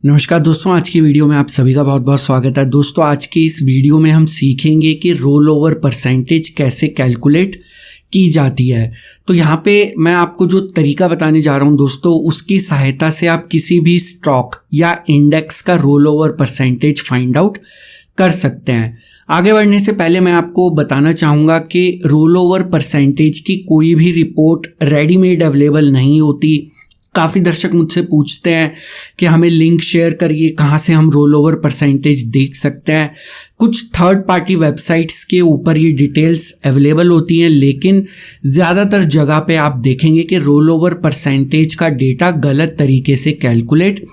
नमस्कार दोस्तों, आज की वीडियो में आप सभी का बहुत बहुत स्वागत है। दोस्तों आज की इस वीडियो में हम सीखेंगे कि रोल ओवर परसेंटेज कैसे कैलकुलेट की जाती है। तो यहाँ पे मैं आपको जो तरीका बताने जा रहा हूँ दोस्तों, उसकी सहायता से आप किसी भी स्टॉक या इंडेक्स का roll over percentage find out कर सकते हैं। आगे बढ़ने से पहले मैं आपको बताना चाहूँगा कि रोल ओवर परसेंटेज की कोई भी रिपोर्ट रेडीमेड अवेलेबल नहीं होती। काफ़ी दर्शक मुझसे पूछते हैं कि हमें लिंक शेयर करिए, कहाँ से हम रोल ओवर परसेंटेज देख सकते हैं। कुछ थर्ड पार्टी वेबसाइट्स के ऊपर ये डिटेल्स अवेलेबल होती हैं, लेकिन ज़्यादातर जगह पे आप देखेंगे कि रोल ओवर परसेंटेज का डेटा गलत तरीके से कैलकुलेट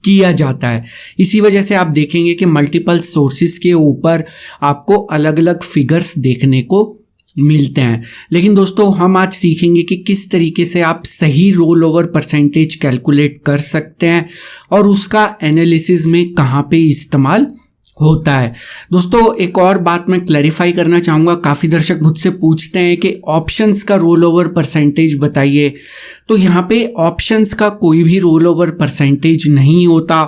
किया जाता है। इसी वजह से आप देखेंगे कि मल्टीपल सोर्सेज के ऊपर आपको अलग अलग फिगर्स देखने को मिलते हैं। लेकिन दोस्तों हम आज सीखेंगे कि किस तरीके से आप सही रोल ओवर परसेंटेज कैलकुलेट कर सकते हैं और उसका एनालिसिस में कहाँ पे इस्तेमाल होता है। दोस्तों एक और बात मैं क्लैरिफाई करना चाहूँगा, काफ़ी दर्शक मुझसे पूछते हैं कि ऑप्शंस का रोल ओवर परसेंटेज बताइए। तो यहाँ पे ऑप्शंस का कोई भी रोल ओवर परसेंटेज नहीं होता,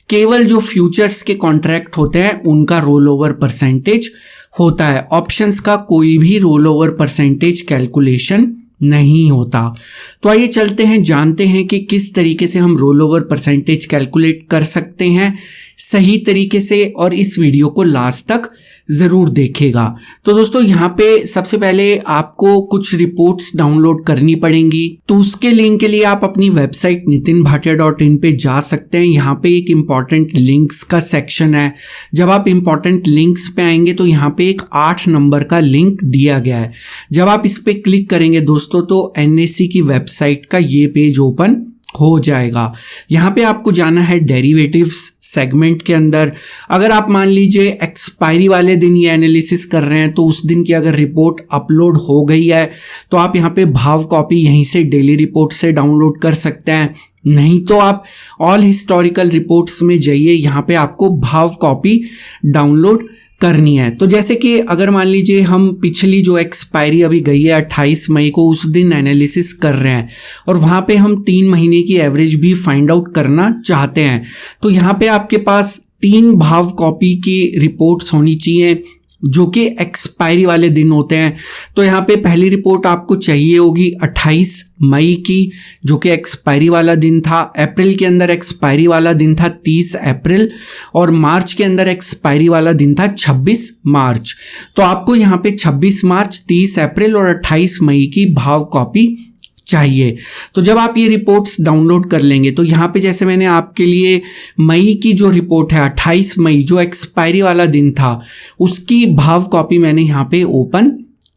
केवल जो फ्यूचर्स के कॉन्ट्रैक्ट होते हैं उनका रोल ओवर परसेंटेज होता है। ऑप्शंस का कोई भी रोल ओवर परसेंटेज कैलकुलेशन नहीं होता। तो आइए चलते हैं, जानते हैं कि किस तरीके से हम रोल ओवर परसेंटेज कैलकुलेट कर सकते हैं सही तरीके से, और इस वीडियो को लास्ट तक ज़रूर देखेगा। तो दोस्तों यहाँ पे सबसे पहले आपको कुछ रिपोर्ट्स डाउनलोड करनी पड़ेंगी। तो उसके लिंक के लिए आप अपनी वेबसाइट nitinbhatia.in पे जा सकते हैं। यहाँ पे एक इम्पॉर्टेंट लिंक्स का सेक्शन है। जब आप इम्पॉर्टेंट लिंक्स पे आएंगे तो यहाँ पे एक 8 नंबर का लिंक दिया गया है। जब आप इस पे क्लिक करेंगे दोस्तों तो NSE की वेबसाइट का ये पेज ओपन हो जाएगा। यहाँ पे आपको जाना है डेरिवेटिव्स सेगमेंट के अंदर। अगर आप मान लीजिए एक्सपायरी वाले दिन ये एनालिसिस कर रहे हैं तो उस दिन की अगर रिपोर्ट अपलोड हो गई है तो आप यहाँ पे भाव कॉपी यहीं से डेली रिपोर्ट से डाउनलोड कर सकते हैं। नहीं तो आप ऑल हिस्टोरिकल रिपोर्ट्स में जाइए, यहाँ पे आपको भाव कॉपी डाउनलोड करनी है। तो जैसे कि अगर मान लीजिए हम पिछली जो एक्सपायरी अभी गई है 28 मई को, उस दिन एनालिसिस कर रहे हैं और वहाँ पे हम 3 महीने की एवरेज भी फाइंड आउट करना चाहते हैं, तो यहाँ पे आपके पास 3 भाव कॉपी की रिपोर्ट्स होनी चाहिए जो कि एक्सपायरी वाले दिन होते हैं। तो यहाँ पे पहली रिपोर्ट आपको चाहिए होगी 28 मई की, जो कि एक्सपायरी वाला दिन था। अप्रैल के अंदर एक्सपायरी वाला दिन था 30 अप्रैल, और मार्च के अंदर एक्सपायरी वाला दिन था 26 मार्च। तो आपको यहाँ पे 26 मार्च, 30 अप्रैल और 28 मई की भाव कॉपी चाहिए। तो जब आप ये रिपोर्ट्स डाउनलोड कर लेंगे तो यहाँ पे जैसे मैंने आपके लिए मई की जो रिपोर्ट है 28 मई जो एक्सपायरी वाला दिन था, उसकी भाव कॉपी मैंने यहाँ पे ओपन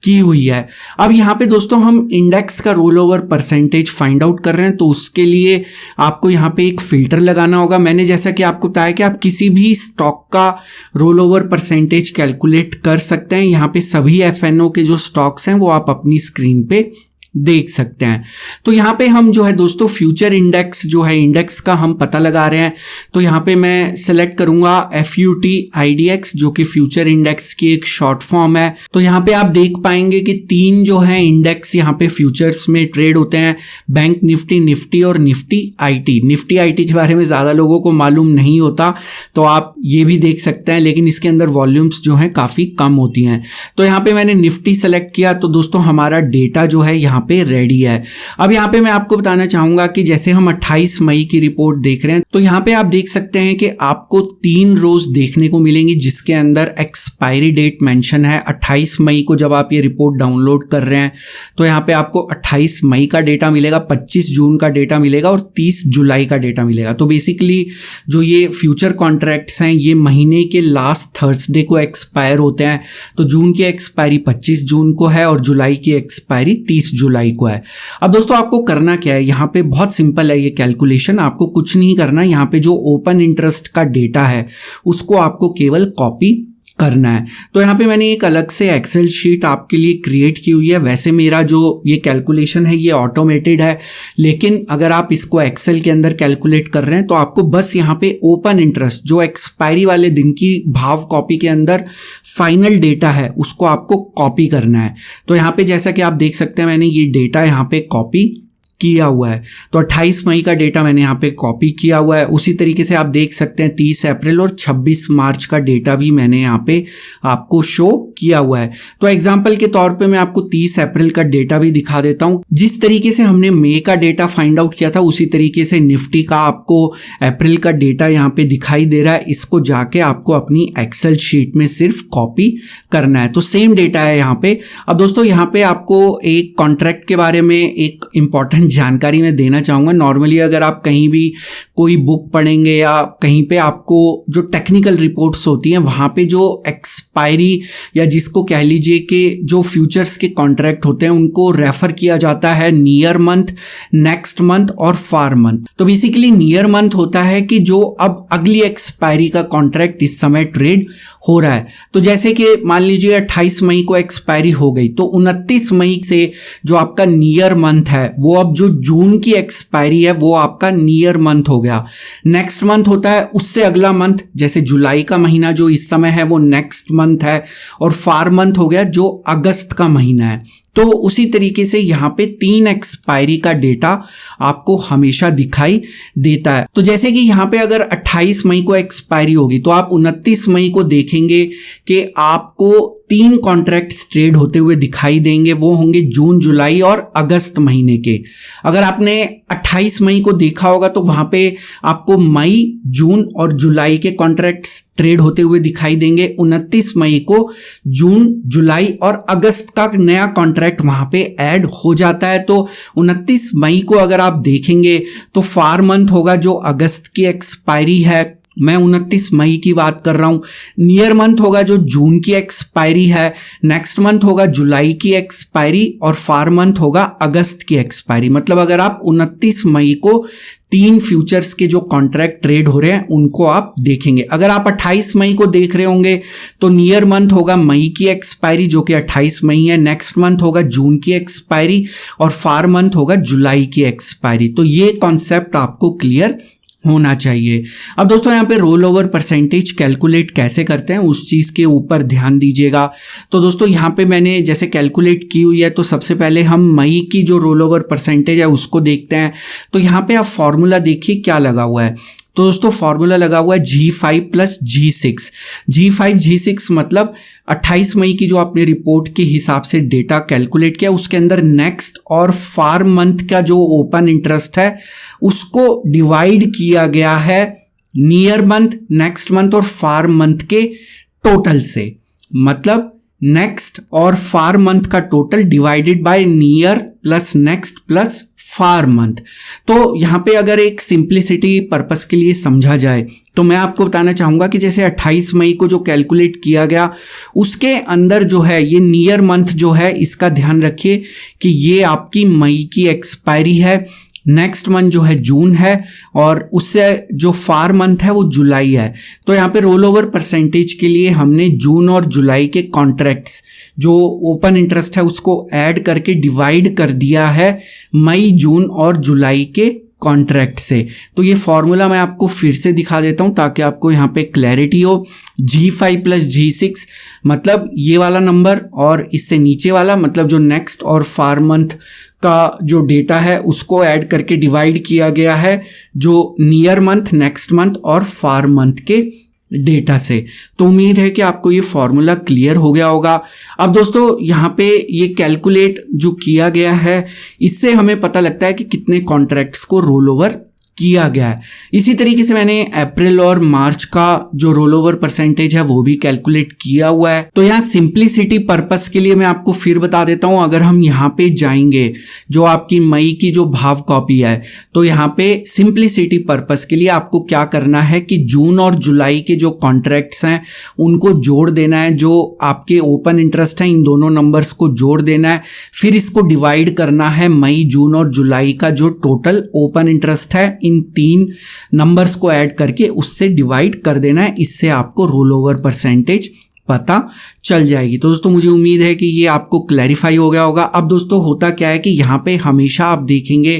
की हुई है। अब यहाँ पे दोस्तों हम इंडेक्स का roll over percentage find out कर रहे हैं, तो उसके लिए आपको यहाँ पे एक फिल्टर लगाना होगा। मैंने जैसा कि आपको बताया कि आप किसी भी स्टॉक का रोल ओवर परसेंटेज कैलकुलेट कर सकते हैं। यहाँ पे सभी FNO के जो स्टॉक्स हैं वो आप अपनी स्क्रीन पे देख सकते हैं। तो यहाँ पे हम जो है दोस्तों फ्यूचर इंडेक्स जो है, इंडेक्स का हम पता लगा रहे हैं। तो यहाँ पे मैं सिलेक्ट करूंगा FUTIDX जो कि फ्यूचर इंडेक्स की एक शॉर्ट फॉर्म है। तो यहाँ पे आप देख पाएंगे कि 3 जो है इंडेक्स यहाँ पे फ्यूचर्स में ट्रेड होते हैं, बैंक निफ्टी, निफ्टी और निफ्टी IT। निफ्टी IT के बारे में ज़्यादा लोगों को मालूम नहीं होता, तो आप ये भी देख सकते हैं, लेकिन इसके अंदर वॉल्यूम्स जो हैं काफ़ी कम होती हैं। तो यहाँ पे मैंने निफ्टी सेलेक्ट किया, तो दोस्तों हमारा डेटा जो है यहाँ पे रेडी है। अब यहाँ पे मैं आपको बताना चाहूंगा कि जैसे हम 28 मई की रिपोर्ट देख रहे हैं, तो यहाँ पे आप देख सकते हैं कि आपको 3 रोज देखने को मिलेंगी जिसके अंदर एक्सपायरी डेट मेंशन है। 28 मई को जब आप ये रिपोर्ट डाउनलोड कर रहे हैं तो यहाँ पे आपको 28 मई का डेटा मिलेगा, 25 जून का डेटा मिलेगा और 30 जुलाई का डेटा मिलेगा। तो बेसिकली जो ये फ्यूचर कॉन्ट्रैक्ट्स हैं ये महीने के लास्ट थर्सडे को एक्सपायर होते हैं। तो जून की एक्सपायरी 25 जून को है और जुलाई की एक्सपायरी 30 जुलाई को है। अब दोस्तों आपको करना क्या है, यहाँ पे बहुत सिंपल है ये कैलकुलेशन, आपको कुछ नहीं करना। यहाँ पे जो ओपन इंटरेस्ट का डेटा है उसको आपको केवल कॉपी करना है। तो यहाँ पे मैंने एक अलग से एक्सेल शीट आपके लिए क्रिएट की हुई है। वैसे मेरा जो ये कैलकुलेशन है ये ऑटोमेटेड है, लेकिन अगर आप इसको एक्सेल के अंदर कैलकुलेट कर रहे हैं तो आपको बस यहाँ पे ओपन इंटरेस्ट जो एक्सपायरी वाले दिन की भाव कॉपी के अंदर फाइनल डेटा है उसको आपको कॉपी करना है। तो यहाँ पे जैसा कि आप देख सकते हैं मैंने ये डेटा यहाँ पे कॉपी किया हुआ है। तो 28 मई का डेटा मैंने यहाँ पे कॉपी किया हुआ है। उसी तरीके से आप देख सकते हैं 30 अप्रैल और 26 मार्च का डेटा भी मैंने यहाँ पे आपको शो किया हुआ है। तो एग्जाम्पल के तौर पे मैं आपको 30 अप्रैल का डेटा भी दिखा देता हूँ। जिस तरीके से हमने मई का डेटा फाइंड आउट किया था उसी तरीके से निफ्टी का आपको अप्रैल का डेटा यहाँ पे दिखाई दे रहा है। इसको जाके आपको अपनी एक्सेल शीट में सिर्फ कॉपी करना है। तो सेम डेटा है यहाँ पे। अब दोस्तों यहाँ पे आपको एक कॉन्ट्रैक्ट के बारे में एक इंपॉर्टेंट जानकारी मैं देना चाहूँगा। नॉर्मली अगर आप कहीं भी कोई बुक पढ़ेंगे या कहीं पे आपको जो टेक्निकल रिपोर्ट्स होती हैं वहाँ पे जो एक्सपायरी या जिसको कह लीजिए कि जो फ्यूचर्स के कॉन्ट्रैक्ट होते हैं उनको रेफर किया जाता है नियर मंथ, नेक्स्ट मंथ और फार मंथ। तो बेसिकली नियर मंथ होता है कि जो अब अगली एक्सपायरी का कॉन्ट्रैक्ट इस समय ट्रेड हो रहा है। तो जैसे कि मान लीजिए 28 मई को एक्सपायरी हो गई तो 29 मई से जो आपका नियर मंथ है वो अब जो जून की एक्सपायरी है वो आपका नियर मंथ हो गया। नेक्स्ट मंथ होता है उससे अगला मंथ, जैसे जुलाई का महीना जो इस समय है वो नेक्स्ट मंथ है, और फार मंथ हो गया जो अगस्त का महीना है। तो उसी तरीके से यहाँ पे 3 एक्सपायरी का डेटा आपको हमेशा दिखाई देता है। तो जैसे कि यहाँ पे अगर 28 मई को एक्सपायरी होगी तो आप 29 मई को देखेंगे कि आपको 3 कॉन्ट्रैक्ट्स ट्रेड होते हुए दिखाई देंगे। वो होंगे जून, जुलाई और अगस्त महीने के। अगर आपने 28 मई को देखा होगा तो वहाँ पे आपको मई, जून और जुलाई के कॉन्ट्रैक्ट्स ट्रेड होते हुए दिखाई देंगे। 29 मई को जून, जुलाई और अगस्त का नया कॉन्ट्रैक्ट वहां पे ऐड हो जाता है। तो 29 मई को अगर आप देखेंगे तो फार मंथ होगा जो अगस्त की एक्सपायरी है, मैं 29 मई की बात कर रहा हूं। नियर मंथ होगा जो जून की एक्सपायरी है, नेक्स्ट मंथ होगा जुलाई की एक्सपायरी और फार मंथ होगा अगस्त की एक्सपायरी। मतलब अगर आप 29 मई को 3 फ्यूचर्स के जो कॉन्ट्रैक्ट ट्रेड हो रहे हैं उनको आप देखेंगे। अगर आप 28 मई को देख रहे होंगे तो नियर मंथ होगा मई की एक्सपायरी जो कि 28 मई है, नेक्स्ट मंथ होगा जून की एक्सपायरी और फार मंथ होगा जुलाई की एक्सपायरी। तो ये कॉन्सेप्ट आपको क्लियर होना चाहिए। अब दोस्तों यहाँ पे रोल ओवर परसेंटेज कैलकुलेट कैसे करते हैं उस चीज़ के ऊपर ध्यान दीजिएगा। तो दोस्तों यहाँ पे मैंने जैसे कैलकुलेट की हुई है तो सबसे पहले हम मई की जो रोल ओवर परसेंटेज है उसको देखते हैं। तो यहाँ पे आप फॉर्मूला देखिए क्या लगा हुआ है। तो दोस्तों फॉर्मूला लगा हुआ है G5 plus G6। G5 G6 मतलब 28 मई की जो आपने रिपोर्ट के हिसाब से डेटा कैलकुलेट किया उसके अंदर नेक्स्ट और फार मंथ का जो ओपन इंटरेस्ट है उसको डिवाइड किया गया है नियर मंथ, नेक्स्ट मंथ और फार मंथ के टोटल से। मतलब नेक्स्ट और फार मंथ का total divided by near plus next plus far month. तो यहाँ पे अगर एक सिंप्लिसिटी पर्पस के लिए समझा जाए तो मैं आपको बताना चाहूँगा कि जैसे 28 मई को जो कैलकुलेट किया गया उसके अंदर जो है ये नियर मंथ जो है इसका ध्यान रखिए कि ये आपकी मई की एक्सपायरी है, नेक्स्ट मंथ जो है जून है और उससे जो फार मंथ है वो जुलाई है। तो यहाँ पे रोल ओवर परसेंटेज के लिए हमने जून और जुलाई के कॉन्ट्रैक्ट्स जो ओपन इंटरेस्ट है उसको ऐड करके डिवाइड कर दिया है मई, जून और जुलाई के कॉन्ट्रैक्ट से। तो ये फॉर्मूला मैं आपको फिर से दिखा देता हूँ ताकि आपको यहाँ पे क्लैरिटी हो। G5 प्लस G6 मतलब ये वाला नंबर और इससे नीचे वाला मतलब जो नेक्स्ट और फार मंथ का जो डेटा है उसको ऐड करके डिवाइड किया गया है जो नियर मंथ, नेक्स्ट मंथ और फार मंथ के डेटा से। तो उम्मीद है कि आपको ये फॉर्मूला क्लियर हो गया होगा। अब दोस्तों यहाँ पे ये कैलकुलेट जो किया गया है इससे हमें पता लगता है कि कितने कॉन्ट्रैक्ट्स को रोल ओवर किया गया है। इसी तरीके से मैंने अप्रैल और मार्च का जो रोल ओवर परसेंटेज है वो भी कैलकुलेट किया हुआ है। तो यहाँ सिंप्लिसिटी पर्पस के लिए मैं आपको फिर बता देता हूँ। अगर हम यहाँ पे जाएंगे जो आपकी मई की जो भाव कॉपी है तो यहाँ पे सिंप्लिसिटी पर्पस के लिए आपको क्या करना है कि जून और जुलाई के जो कॉन्ट्रैक्ट्स हैं उनको जोड़ देना है। जो आपके ओपन इंटरेस्ट है इन दोनों नंबर्स को जोड़ देना है, फिर इसको डिवाइड करना है मई, जून और जुलाई का जो टोटल ओपन इंटरेस्ट है इन 3 नंबर्स को ऐड करके उससे डिवाइड कर देना है। इससे आपको रोल ओवर परसेंटेज पता चल जाएगी। तो दोस्तों मुझे उम्मीद है कि ये आपको क्लैरिफाई हो गया होगा। अब दोस्तों होता क्या है कि यहाँ पे हमेशा आप देखेंगे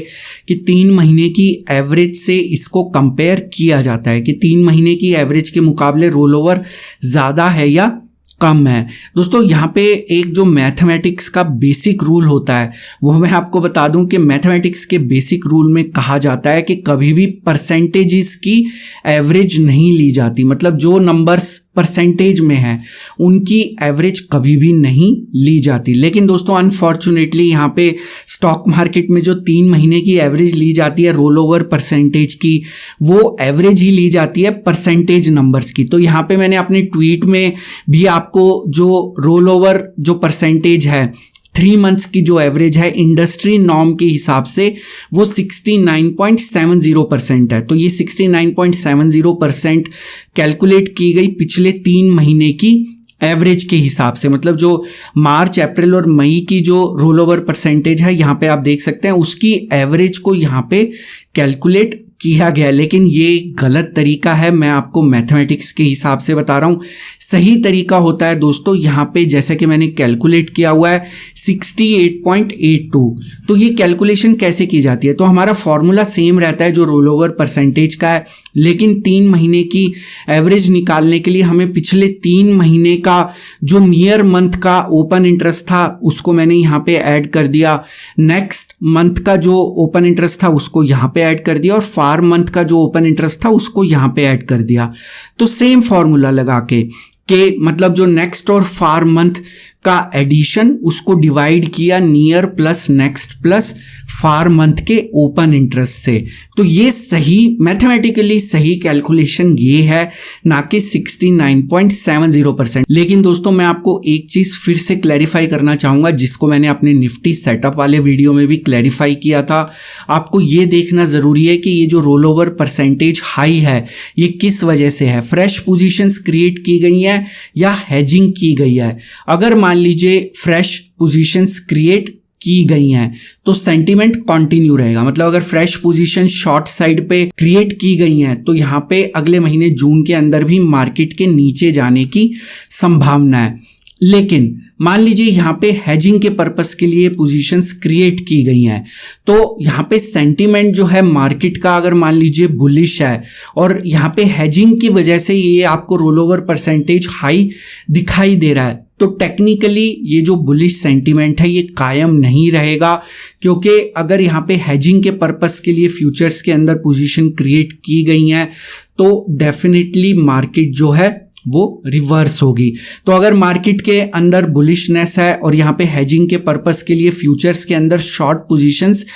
कि 3 महीने की एवरेज से इसको कंपेयर किया जाता है कि 3 महीने की एवरेज के मुकाबले रोल ओवर ज़्यादा है या कम है। दोस्तों यहाँ पे एक जो मैथमेटिक्स का बेसिक रूल होता है वो मैं आपको बता दूं कि मैथमेटिक्स के बेसिक रूल में कहा जाता है कि कभी भी परसेंटेजेस की एवरेज नहीं ली जाती। मतलब जो नंबर्स परसेंटेज में है उनकी एवरेज कभी भी नहीं ली जाती। लेकिन दोस्तों अनफॉर्चुनेटली यहाँ पे स्टॉक मार्केट में जो 3 महीने की एवरेज ली जाती है रोल ओवर परसेंटेज की, वो एवरेज ही ली जाती है परसेंटेज नंबर्स की। तो यहाँ पे मैंने अपने ट्वीट में भी आपको जो रोल ओवर जो परसेंटेज है 3 मंथ्स की जो एवरेज है इंडस्ट्री नॉर्म के हिसाब से वो 69.70% है। तो ये 69.70% कैलकुलेट की गई पिछले 3 महीने की एवरेज के हिसाब से। मतलब जो मार्च अप्रैल और मई की जो रोल ओवर परसेंटेज है यहाँ पे आप देख सकते हैं उसकी एवरेज को यहाँ पे कैलकुलेट किया गया। लेकिन ये गलत तरीका है, मैं आपको मैथमेटिक्स के हिसाब से बता रहा हूँ। सही तरीका होता है दोस्तों यहाँ पे जैसे कि मैंने कैलकुलेट किया हुआ है 68.82। तो ये कैलकुलेशन कैसे की जाती है, तो हमारा फॉर्मूला सेम रहता है जो रोल ओवर परसेंटेज का है, लेकिन 3 महीने की एवरेज निकालने के लिए हमें पिछले 3 महीने का जो नियर मंथ का ओपन इंटरेस्ट था उसको मैंने यहाँ पे ऐड कर दिया, नेक्स्ट मंथ का जो ओपन इंटरेस्ट था उसको यहाँ पे ऐड कर दिया और फार मंथ का जो ओपन इंटरेस्ट था उसको यहाँ पे ऐड कर दिया। तो सेम फॉर्मूला लगा के मतलब जो नेक्स्ट और फार मंथ का एडिशन उसको डिवाइड किया नियर प्लस नेक्स्ट प्लस फार मंथ के ओपन इंटरेस्ट से। तो ये सही मैथमेटिकली सही कैलकुलेशन ये है, ना कि 69.70%। लेकिन दोस्तों मैं आपको एक चीज फिर से क्लैरिफाई करना चाहूंगा जिसको मैंने अपने निफ्टी सेटअप वाले वीडियो में भी क्लैरिफाई किया था। आपको ये देखना जरूरी है कि ये जो रोल ओवर परसेंटेज हाई है ये किस वजह से है, फ्रेश पोजीशंस क्रिएट की गई हैं या हेजिंग की गई है। अगर मान लीजिए फ्रेश पोजीशंस क्रिएट की गई हैं तो सेंटीमेंट कंटिन्यू रहेगा। मतलब अगर फ्रेश पोजीशन शॉर्ट साइड पे क्रिएट की गई हैं तो यहाँ पे अगले महीने जून के अंदर भी मार्केट के नीचे जाने की संभावना है। लेकिन मान लीजिए यहाँ पे हेजिंग के पर्पस के लिए पोजीशंस क्रिएट की गई हैं तो यहाँ पे सेंटीमेंट जो है मार्केट का अगर मान लीजिए बुलिश है और यहाँ पे हेजिंग की वजह से ये आपको रोल ओवर परसेंटेज हाई दिखाई दे रहा है तो टेक्निकली ये जो बुलिश सेंटीमेंट है ये कायम नहीं रहेगा, क्योंकि अगर यहाँ पे हेजिंग के पर्पस के लिए फ्यूचर्स के अंदर पोजीशन क्रिएट की गई हैं तो डेफिनेटली मार्केट जो है वो रिवर्स होगी। तो अगर मार्केट के अंदर बुलिशनेस है और यहाँ पे हेजिंग के पर्पस के लिए फ्यूचर्स के अंदर शॉर्ट पोजीशंस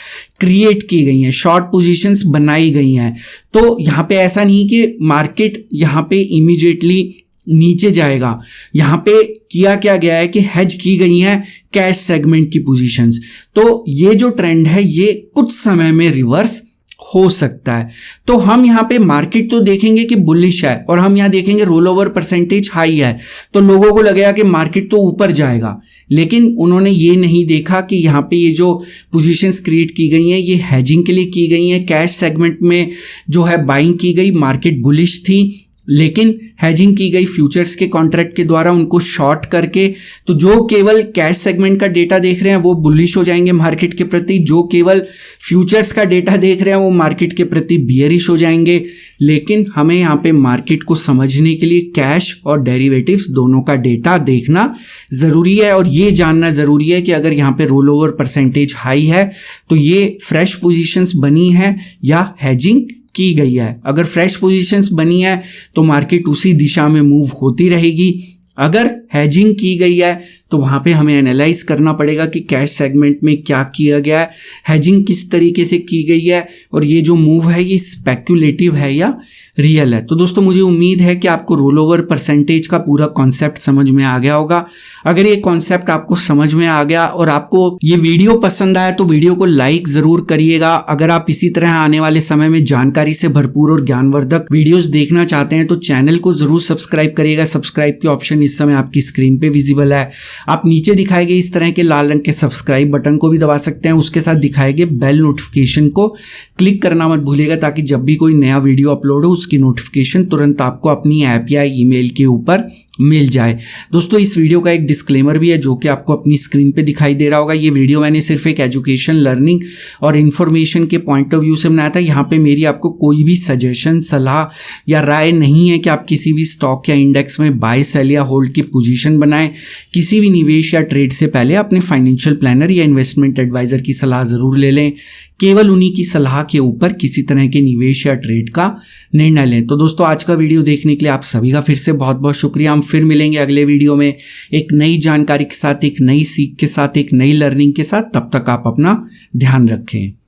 क्रिएट की गई हैं, शॉर्ट पोजीशंस बनाई गई हैं, तो यहाँ पे ऐसा नहीं कि मार्केट यहाँ पे इमीडिएटली नीचे जाएगा। यहाँ पे किया क्या गया है कि हेज की गई हैं कैश सेगमेंट की पोजीशंस। तो ये जो ट्रेंड है ये कुछ समय में रिवर्स हो सकता है। तो हम यहाँ पे मार्केट तो देखेंगे कि बुलिश है और हम यहाँ देखेंगे रोल ओवर परसेंटेज हाई है तो लोगों को लगेगा कि मार्केट तो ऊपर जाएगा, लेकिन उन्होंने ये नहीं देखा कि यहाँ पे ये जो पोजीशंस क्रिएट की गई हैं ये हेजिंग के लिए की गई हैं। कैश सेगमेंट में जो है बाइंग की गई, मार्केट बुलिश थी लेकिन हेजिंग की गई फ्यूचर्स के कॉन्ट्रैक्ट के द्वारा उनको शॉर्ट करके। तो जो केवल कैश सेगमेंट का डेटा देख रहे हैं वो बुलिश हो जाएंगे मार्केट के प्रति, जो केवल फ्यूचर्स का डेटा देख रहे हैं वो मार्केट के प्रति बियरिश हो जाएंगे। लेकिन हमें यहाँ पे मार्केट को समझने के लिए कैश और डेरिवेटिव्स दोनों का डेटा देखना ज़रूरी है और ये जानना ज़रूरी है कि अगर यहाँ पे रोल ओवर परसेंटेज हाई है तो ये फ्रेश पोजीशंस बनी है या हेजिंग की गई है। अगर फ्रेश पोजीशंस बनी है तो मार्केट उसी दिशा में मूव होती रहेगी। अगर हेजिंग की गई है तो वहाँ पे हमें एनालाइज करना पड़ेगा कि कैश सेगमेंट में क्या किया गया है, हेजिंग किस तरीके से की गई है और ये जो मूव है ये स्पेक्युलेटिव है या रियल है। तो दोस्तों मुझे उम्मीद है कि आपको रोल ओवर परसेंटेज का पूरा कॉन्सेप्ट समझ में आ गया होगा। अगर ये कॉन्सेप्ट आपको समझ में आ गया और आपको ये वीडियो पसंद आया तो वीडियो को लाइक ज़रूर करिएगा। अगर आप इसी तरह आने वाले समय में जानकारी से भरपूर और ज्ञानवर्धक वीडियोस देखना चाहते हैं तो चैनल को ज़रूर सब्सक्राइब करिएगा। सब्सक्राइब के ऑप्शन इस समय आपकी स्क्रीन पे विजिबल है। आप नीचे दिखाए गए इस तरह के लाल रंग के सब्सक्राइब बटन को भी दबा सकते हैं, उसके साथ दिखाए गए बेल नोटिफिकेशन को क्लिक करना मत भूलिएगा, ताकि जब भी कोई नया वीडियो अपलोड हो उसकी नोटिफिकेशन तुरंत आपको अपनी ऐप या ईमेल के ऊपर मिल जाए। दोस्तों इस वीडियो का एक डिस्क्लेमर भी है जो कि आपको अपनी स्क्रीन पे दिखाई दे रहा होगा। ये वीडियो मैंने सिर्फ एक एजुकेशन, लर्निंग और इन्फॉर्मेशन के पॉइंट ऑफ व्यू से बनाया था। यहाँ पे मेरी आपको कोई भी सजेशन, सलाह या राय नहीं है कि आप किसी भी स्टॉक या इंडेक्स में बाय, सेल या होल्ड की पोजीशन बनाएं। किसी भी निवेश या ट्रेड से पहले अपने फाइनेंशियल प्लानर या इन्वेस्टमेंट एडवाइजर की सलाह जरूर ले लें। केवल उन्हीं की सलाह के ऊपर किसी तरह के निवेश या ट्रेड का निर्णय लें। तो दोस्तों आज का वीडियो देखने के लिए आप सभी का फिर से बहुत बहुत शुक्रिया। हम फिर मिलेंगे अगले वीडियो में एक नई जानकारी के साथ, एक नई सीख के साथ, एक नई लर्निंग के साथ। तब तक आप अपना ध्यान रखें।